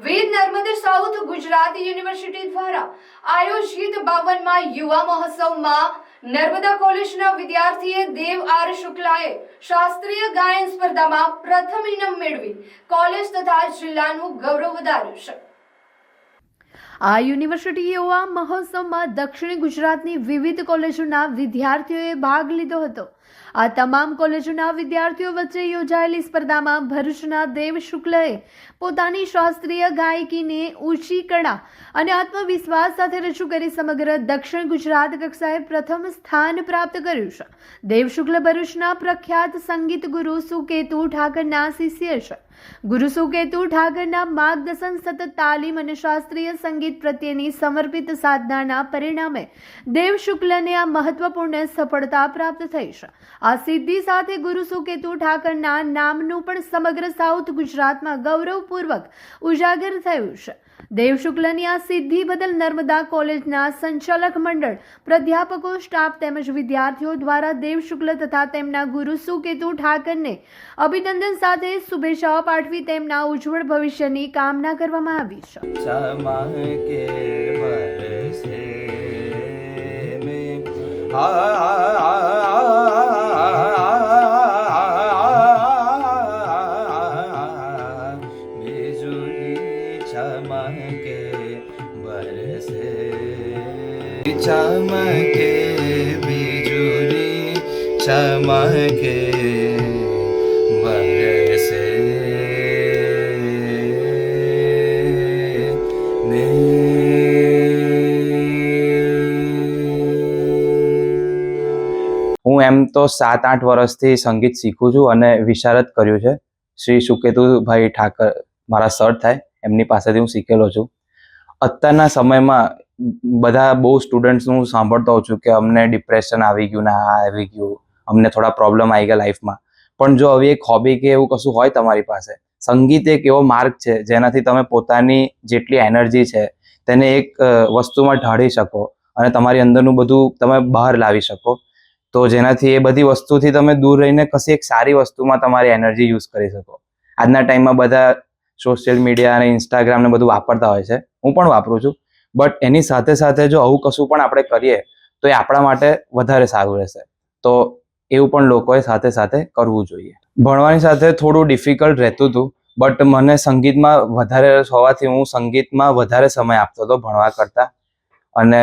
વીર નર્મદે south Gujarat university દ્વારા આયોજિત 52મા યુવા મહોત્સવમાં નર્મદા કોલેજના વિદ્યાર્થીએ દેવ આર શુક્લાએ શાસ્ત્રીય ગાયન સ્પર્ધામાં પ્રથમ ઇનામ મેળવી કોલેજ તથા જિલ્લાનું ગૌરવ વધાર્યું છે। આ યુનિવર્સિટી યુવા મહોત્સવમાં દક્ષિણ ગુજરાતની વિવિધ કોલેજોના વિદ્યાર્થીઓએ ભાગ લીધો હતો। આ તમામ કોલેજોના વિદ્યાર્થીઓ વચ્ચે યોજાયેલી સ્પર્ધામાં ભરૂચના દેવ શુક્લએ પોતાની શાસ્ત્રીય ગાયકીને ઊંચી કળા અને આત્મવિશ્વાસ સાથે રજૂ કરી સમગ્ર દક્ષિણ ગુજરાત કક્ષાએ પ્રથમ સ્થાન પ્રાપ્ત કર્યું છે। દેવ શુક્લ ભરૂચના પ્રખ્યાત સંગીત ગુરુ સુકેતુ ઠાકરના શિષ્ય છે। ગુરુ સુકેતુ ઠાકરના માર્ગદર્શન, સતત તાલીમ અને શાસ્ત્રીય સંગીત પ્રત્યેની સમર્પિત સાધનાના પરિણામે દેવ શુક્લને આ મહત્વપૂર્ણ સફળતા પ્રાપ્ત થઈ છે। આ સિદ્ધિ સાથે ગુરુ સુકેતુ ઠાકરના નામનું પણ સમગ્ર સાઉથ ગુજરાતમાં ગૌરવપૂર્વક ઉજાગર થયું છે। દેવ શુક્લની આ સિદ્ધિ બદલ નર્મદા કોલેજના સંચાલક મંડળ, પ્રાધ્યાપકો, સ્ટાફ તેમજ વિદ્યાર્થીઓ દ્વારા દેવ શુક્લ તથા તેમના ગુરુ સુકેતુ ઠાકરને અભિનંદન સાથે શુભેચ્છાઓ પાઠવી તેમના ઉજ્જવળ ભવિષ્યની કામના કરવામાં આવી चमके बिजुली चमके बरसे હું એમ તો 7-8 વર્ષથી સંગીત શીખું છું અને વિશારદ કર્યું છે। શ્રી સુકેતુભાઈ ઠાકર મારા સર થાય, એમની પાસેથી હું શીખેલો છું। અત્યારના સમયમાં બધા બહુ સ્ટુડન્ટ્સનું હું સાંભળતો હોઉં છું કે અમને ડિપ્રેશન આવી ગયું ને આ આવી ગયું, અમને થોડા પ્રોબ્લેમ આવી ગયા લાઈફમાં। પણ જો આવી એક હોબી કે એવું કશું હોય તમારી પાસે, સંગીત એક એવો માર્ગ છે જેનાથી તમે પોતાની જેટલી એનર્જી છે તેને એક વસ્તુમાં ઢાળી શકો અને તમારી અંદરનું બધું તમે બહાર લાવી શકો। તો જેનાથી એ બધી વસ્તુથી તમે દૂર રહીને કશી એક સારી વસ્તુમાં તમારી એનર્જી યુઝ કરી શકો। આજના ટાઈમમાં બધા સોશિયલ મીડિયા અને ઇન્સ્ટાગ્રામ ને બધું વાપરતા હોય છે, હું પણ વાપરું છું। બટ એની સાથે સાથે જો આવું કશું પણ આપણે કરીએ તો એ આપણા માટે વધારે સારું રહેશે। તો એવું પણ લોકોએ સાથે સાથે કરવું જોઈએ। ભણવાની સાથે થોડું ડિફિકલ્ટ રહેતું હતું, બટ મને સંગીતમાં વધારે રસ હોવાથી હું સંગીતમાં વધારે સમય આપતો હતો ભણવા કરતાં। અને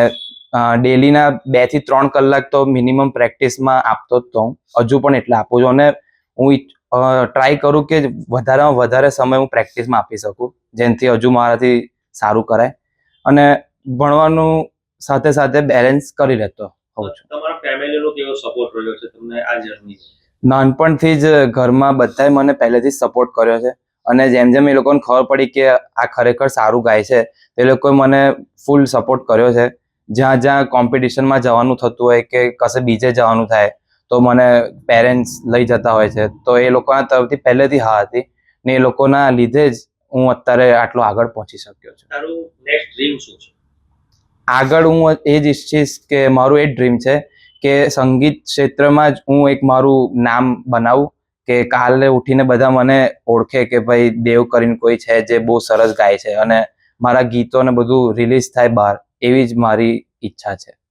ડેલીના 2 થી 3 કલાક તો મિનિમમ પ્રેક્ટિસમાં આપતો જ તો, હજુ પણ એટલે આપું છું। અને હું ટ્રાય કરું કે વધારેમાં વધારે સમય હું પ્રેક્ટિસમાં આપી શકું, જેનાથી હજુ મારાથી સારું કરાય અને ભણવાનું સાથે સાથે બેલેન્સ કરી લેતો હોઉં છું। તમારા ફેમિલીનો કેવો સપોર્ટ રહ્યો છે તમને આ જર્ની? નાનપણથી જ ઘરમાં બધાએ મને પહેલેથી જ સપોર્ટ કર્યો છે અને જેમ જેમ એ લોકોને ખબર પડી કે આ ખરેખર સારું ગાય છે તે લોકોએ મને ફૂલ સપોર્ટ કર્યો છે। જ્યાં જ્યાં કોમ્પિટિશનમાં જવાનું થતું હોય કે કશે બીજે જવાનું થાય તો મને પેરેન્ટ્સ લઈ જતા હોય છે, તો એ લોકોના તરફથી પહેલેથી હા હતી ને એ લોકોના લીધે જ હું અત્યારે આટલો આગળ પહોંચી શક્યો છું। તારું નેક્સ્ટ ડ્રીમ શું છે? આગળ હું એ જ ઈચ્છીશ કે મારું એ ડ્રીમ છે કે સંગીત ક્ષેત્રમાં જ હું એક મારું નામ બનાવું, કે કાલે ઉઠીને બધા મને ઓળખે કે ભાઈ દેવ કરીને કોઈ છે જે બહુ સરસ ગાય છે અને મારા ગીતો ને બધું રિલીઝ થાય બહાર, એવી જ મારી ઈચ્છા છે।